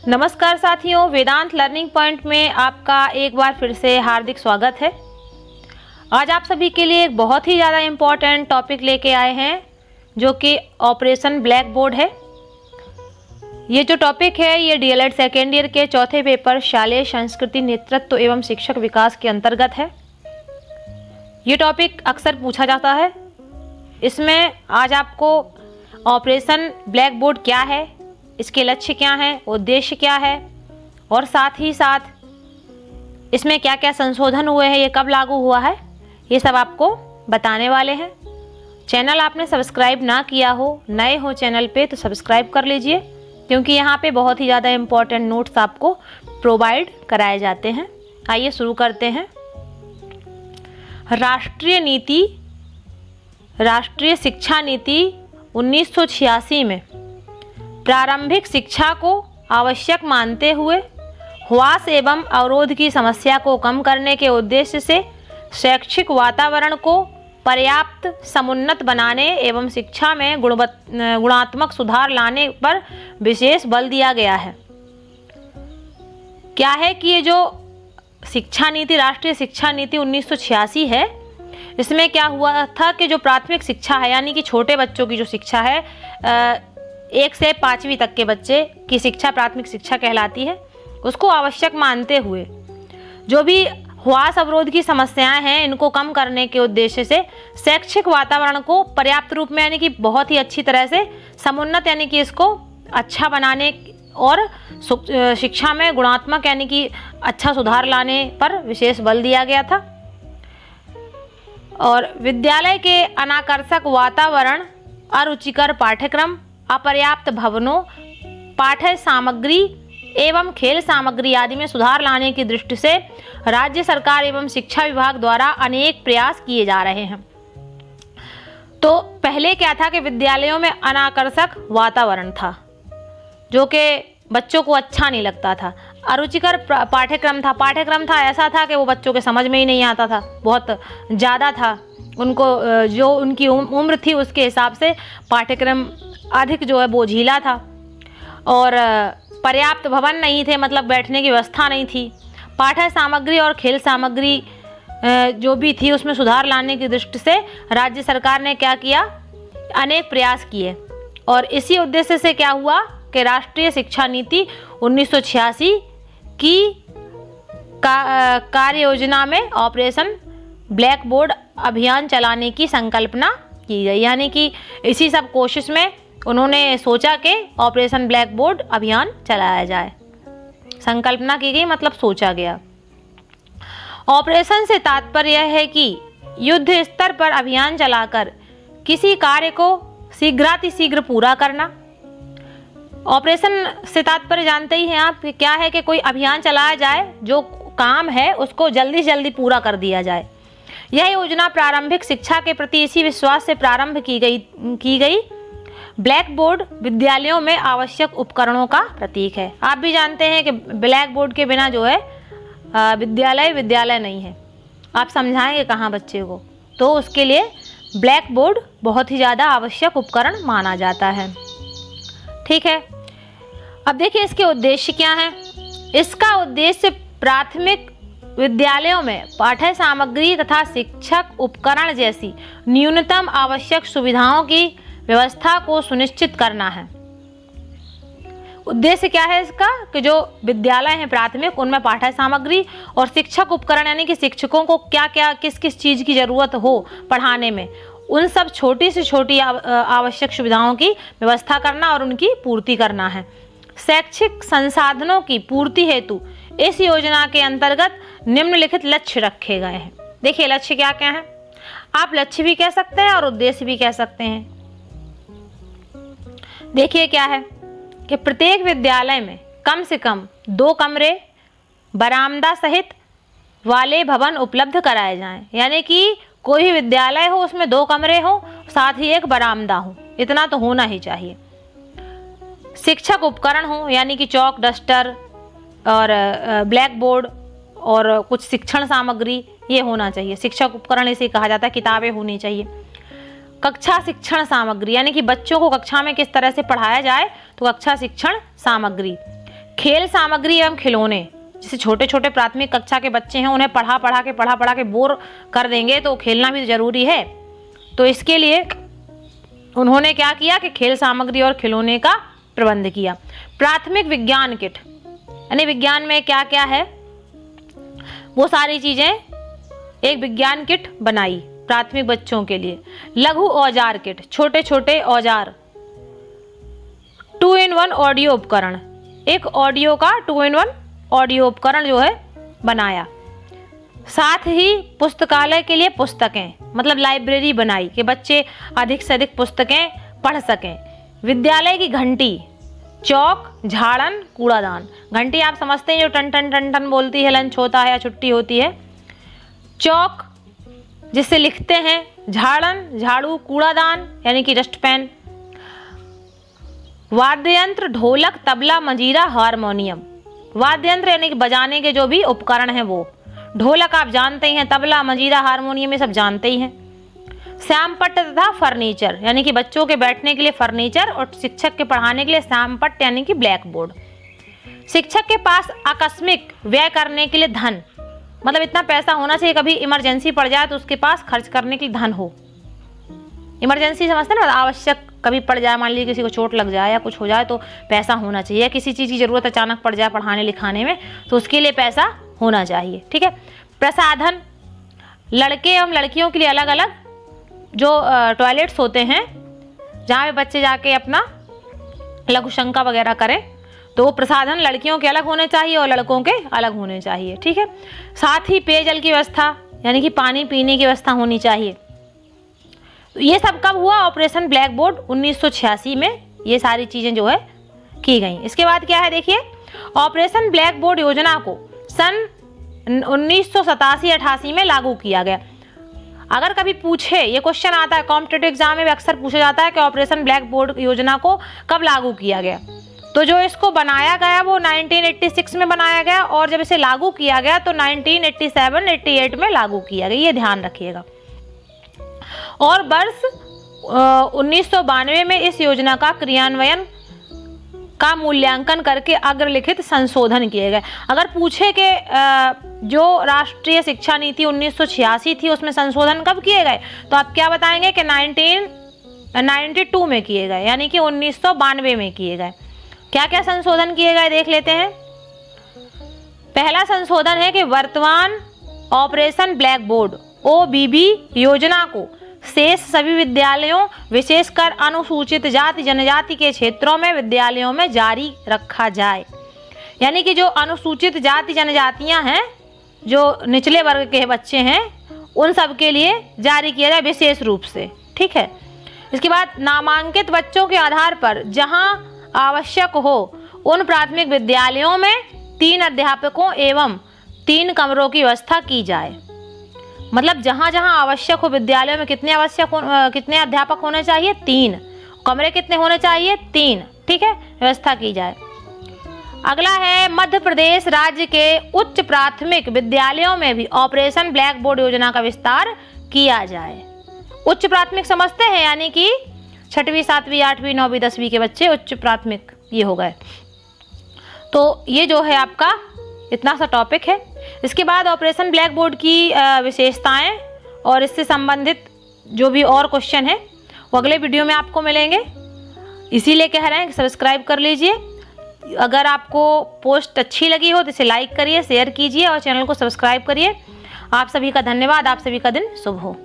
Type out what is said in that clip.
नमस्कार साथियों, वेदांत learning point में आपका एक बार फिर से हार्दिक स्वागत है। आज आप सभी के लिए एक बहुत ही ज़्यादा इम्पॉर्टेंट टॉपिक लेके आए हैं जो कि ऑपरेशन ब्लैक बोर्ड है। ये जो टॉपिक है ये डीएलएड सेकेंड ईयर के चौथे पेपर शालेय संस्कृति नेतृत्व एवं शिक्षक विकास के अंतर्गत है। ये टॉपिक अक्सर पूछा जाता है। इसमें आज आपको ऑपरेशन ब्लैक बोर्ड क्या है, इसके लक्ष्य क्या हैं, उद्देश्य क्या है और साथ ही साथ इसमें क्या क्या संशोधन हुए हैं, ये कब लागू हुआ है, ये सब आपको बताने वाले हैं। चैनल आपने सब्सक्राइब ना किया हो, नए हो चैनल पे तो सब्सक्राइब कर लीजिए, क्योंकि यहाँ पे बहुत ही ज़्यादा इम्पोर्टेंट नोट्स आपको प्रोवाइड कराए जाते हैं। आइए शुरू करते हैं। राष्ट्रीय शिक्षा नीति 1986 में प्रारंभिक शिक्षा को आवश्यक मानते हुए ह्रास एवं अवरोध की समस्या को कम करने के उद्देश्य से शैक्षिक वातावरण को पर्याप्त समुन्नत बनाने एवं शिक्षा में गुणात्मक सुधार लाने पर विशेष बल दिया गया है। क्या है कि ये जो शिक्षा नीति, राष्ट्रीय शिक्षा नीति 1986 है, इसमें क्या हुआ था कि जो प्राथमिक शिक्षा है यानी कि छोटे बच्चों की जो शिक्षा है, 1 से 5वीं तक के बच्चे की शिक्षा प्राथमिक शिक्षा कहलाती है, उसको आवश्यक मानते हुए जो भी ह्रास अवरोध की समस्याएं हैं इनको कम करने के उद्देश्य से शैक्षिक वातावरण को पर्याप्त रूप में यानी कि बहुत ही अच्छी तरह से समुन्नत यानी कि इसको अच्छा बनाने और शिक्षा में गुणात्मक यानी कि अच्छा सुधार लाने पर विशेष बल दिया गया था। और विद्यालय के अनाकर्षक वातावरण, अरुचिकर पाठ्यक्रम, अपर्याप्त भवनों, पाठ्य सामग्री एवं खेल सामग्री आदि में सुधार लाने की दृष्टि से राज्य सरकार एवं शिक्षा विभाग द्वारा अनेक प्रयास किए जा रहे हैं। तो पहले क्या था कि विद्यालयों में अनाकर्षक वातावरण था जो कि बच्चों को अच्छा नहीं लगता था। अरुचिकर पाठ्यक्रम था ऐसा था कि वो बच्चों के समझ में ही नहीं आता था, बहुत ज़्यादा था। उनको जो उनकी उम्र थी उसके हिसाब से पाठ्यक्रम अधिक जो है बोझिला था। और पर्याप्त भवन नहीं थे, मतलब बैठने की व्यवस्था नहीं थी। पाठ्य सामग्री और खेल सामग्री जो भी थी उसमें सुधार लाने की दृष्टि से राज्य सरकार ने क्या किया, अनेक प्रयास किए। और इसी उद्देश्य से क्या हुआ कि राष्ट्रीय शिक्षा नीति 1986 की कार्य योजना में ऑपरेशन ब्लैक बोर्ड अभियान चलाने की संकल्पना की गई। यानी कि इसी सब कोशिश में उन्होंने सोचा कि ऑपरेशन ब्लैक बोर्ड अभियान चलाया जाए। संकल्पना की गई मतलब सोचा गया। ऑपरेशन से तात्पर्य यह है कि युद्ध स्तर पर अभियान चलाकर किसी कार्य को शीघ्रातिशीघ्र पूरा करना। ऑपरेशन से तात्पर्य जानते ही हैं आप, क्या है कि कोई अभियान चलाया जाए, जो काम है उसको जल्दी से जल्दी पूरा कर दिया जाए। यह योजना प्रारंभिक शिक्षा के प्रति इसी विश्वास से प्रारंभ की गई। ब्लैक बोर्ड विद्यालयों में आवश्यक उपकरणों का प्रतीक है। आप भी जानते हैं कि ब्लैक बोर्ड के बिना जो है विद्यालय नहीं है। आप समझाएंगे कहाँ बच्चे को, तो उसके लिए ब्लैक बोर्ड बहुत ही ज़्यादा आवश्यक उपकरण माना जाता है। ठीक है, अब देखिए इसके उद्देश्य क्या हैं। इसका उद्देश्य प्राथमिक विद्यालयों में पाठ्य सामग्री तथा शिक्षक उपकरण जैसी न्यूनतम आवश्यक सुविधाओं की व्यवस्था को सुनिश्चित करना है। उद्देश्य क्या है इसका कि जो विद्यालय हैं प्राथमिक, उनमें पाठ्य सामग्री और शिक्षक उपकरण यानी कि शिक्षकों को क्या क्या किस किस चीज़ की ज़रूरत हो पढ़ाने में, उन सब छोटी से छोटी आवश्यक सुविधाओं की व्यवस्था करना और उनकी पूर्ति करना है। शैक्षिक संसाधनों की पूर्ति हेतु इस योजना के अंतर्गत निम्नलिखित लक्ष्य रखे गए हैं। देखिए लक्ष्य क्या क्या हैं, आप लक्ष्य भी कह सकते हैं और उद्देश्य भी कह सकते हैं। देखिए क्या है कि प्रत्येक विद्यालय में कम से कम 2 कमरे बरामदा सहित वाले भवन उपलब्ध कराए जाएं। यानी कि कोई भी विद्यालय हो उसमें 2 कमरे हो, साथ ही एक बरामदा हो, इतना तो होना ही चाहिए। शिक्षक उपकरण हो यानी कि चौक, डस्टर और ब्लैक बोर्ड और कुछ शिक्षण सामग्री, ये होना चाहिए। शिक्षक उपकरण इसे कहा जाता है, किताबें होनी चाहिए। कक्षा शिक्षण सामग्री यानी कि बच्चों को कक्षा में किस तरह से पढ़ाया जाए, तो कक्षा शिक्षण सामग्री। खेल सामग्री एवं खिलौने, जैसे छोटे छोटे प्राथमिक कक्षा के बच्चे हैं, उन्हें पढ़ा के बोर कर देंगे, तो खेलना भी जरूरी है। तो इसके लिए उन्होंने क्या किया कि खेल सामग्री और खिलौने का प्रबंध किया। प्राथमिक विज्ञान किट, यानी विज्ञान में क्या क्या है वो सारी चीजें एक विज्ञान किट बनाई प्राथमिक बच्चों के लिए। लघु औजार किट, छोटे छोटे औजार। 2-in-1 ऑडियो उपकरण, एक ऑडियो का 2-in-1 ऑडियो उपकरण जो है बनाया। साथ ही पुस्तकालय के लिए पुस्तकें, मतलब लाइब्रेरी बनाई कि बच्चे अधिक से अधिक पुस्तकें पढ़ सकें। विद्यालय की घंटी, चौक, झाड़न, कूड़ादान। घंटी आप समझते हैं जो टन टन टन टन बोलती है, लंच होता है या छुट्टी होती है। चौक जिससे लिखते हैं, झाड़न झाड़ू, कूड़ादान यानी कि डस्टबिन। वाद्य यंत्र, ढोलक, तबला, मंजीरा, हारमोनियम। वाद्य यंत्र यानी कि बजाने के जो भी उपकरण हैं वो। ढोलक आप जानते ही हैं, तबला, मंजीरा, हारमोनियम ये सब जानते ही हैं। श्यामपट्ट तथा फर्नीचर, यानी कि बच्चों के बैठने के लिए फर्नीचर और शिक्षक के पढ़ाने के लिए श्यामपट्ट यानी कि ब्लैक बोर्ड। शिक्षक के पास आकस्मिक व्यय करने के लिए धन, मतलब इतना पैसा होना चाहिए कभी इमरजेंसी पड़ जाए तो उसके पास खर्च करने के लिए धन हो। इमरजेंसी समझते हैं ना, आवश्यक कभी पड़ जाए, मान लीजिए किसी को चोट लग जाए या कुछ हो जाए तो पैसा होना चाहिए, या किसी चीज़ की ज़रूरत अचानक पड़ जाए पढ़ाने लिखाने में तो उसके लिए पैसा होना चाहिए। ठीक है। प्रसाधन, लड़के एवं लड़कियों के लिए अलग अलग जो टॉयलेट्स होते हैं जहाँ पे बच्चे जाके अपना लघुशंका वगैरह करें, तो वो प्रसाधन लड़कियों के अलग होने चाहिए और लड़कों के अलग होने चाहिए। ठीक है। साथ ही पेयजल की व्यवस्था, यानी कि पानी पीने की व्यवस्था होनी चाहिए। तो ये सब कब हुआ? ऑपरेशन ब्लैक बोर्ड 1986 में ये सारी चीज़ें जो है की गई। इसके बाद क्या है देखिए, ऑपरेशन ब्लैक बोर्ड योजना को सन 1987-88 में लागू किया गया। अगर कभी पूछे, ये क्वेश्चन आता है कॉम्पिटिटिव एग्जाम में भी अक्सर पूछा जाता है कि ऑपरेशन ब्लैक बोर्ड योजना को कब लागू किया गया, तो जो इसको बनाया गया वो 1986 में बनाया गया और जब इसे लागू किया गया तो 1987-88 में लागू किया गया, ये ध्यान रखिएगा। और वर्ष 1992 में इस योजना का क्रियान्वयन का मूल्यांकन करके अग्रलिखित संशोधन किए गए। अगर पूछे कि जो राष्ट्रीय शिक्षा नीति 1986 थी उसमें संशोधन कब किए गए, तो आप क्या बताएंगे कि 1992 में किए गए, यानी कि 1992 में किए गए। क्या क्या संशोधन किए गए देख लेते हैं। पहला संशोधन है कि वर्तमान ऑपरेशन ब्लैक बोर्ड OBB योजना को शेष सभी विद्यालयों, विशेषकर अनुसूचित जाति जनजाति के क्षेत्रों में विद्यालयों में जारी रखा जाए। यानी कि जो अनुसूचित जाति जनजातियां हैं, जो निचले वर्ग के बच्चे हैं, उन सब के लिए जारी किया जाए विशेष रूप से। ठीक है। इसके बाद नामांकित बच्चों के आधार पर जहां आवश्यक हो उन प्राथमिक विद्यालयों में 3 अध्यापकों एवं 3 कमरों की व्यवस्था की जाए। मतलब जहाँ जहाँ आवश्यक हो विद्यालयों में कितने अध्यापक होने चाहिए? 3। कमरे कितने होने चाहिए? 3। ठीक है, व्यवस्था की जाए। अगला है मध्य प्रदेश राज्य के उच्च प्राथमिक विद्यालयों में भी ऑपरेशन ब्लैक बोर्ड योजना का विस्तार किया जाए। उच्च प्राथमिक समझते हैं, यानी कि 6वीं 7वीं 8वीं 9वीं 10वीं के बच्चे उच्च प्राथमिक ये हो गए। तो ये जो है आपका इतना सा टॉपिक है। इसके बाद ऑपरेशन ब्लैक बोर्ड की विशेषताएं और इससे संबंधित जो भी और क्वेश्चन है वो अगले वीडियो में आपको मिलेंगे, इसीलिए कह रहे हैं कि सब्सक्राइब कर लीजिए। अगर आपको पोस्ट अच्छी लगी हो तो इसे लाइक करिए, शेयर कीजिए और चैनल को सब्सक्राइब करिए। आप सभी का धन्यवाद। आप सभी का दिन शुभ हो।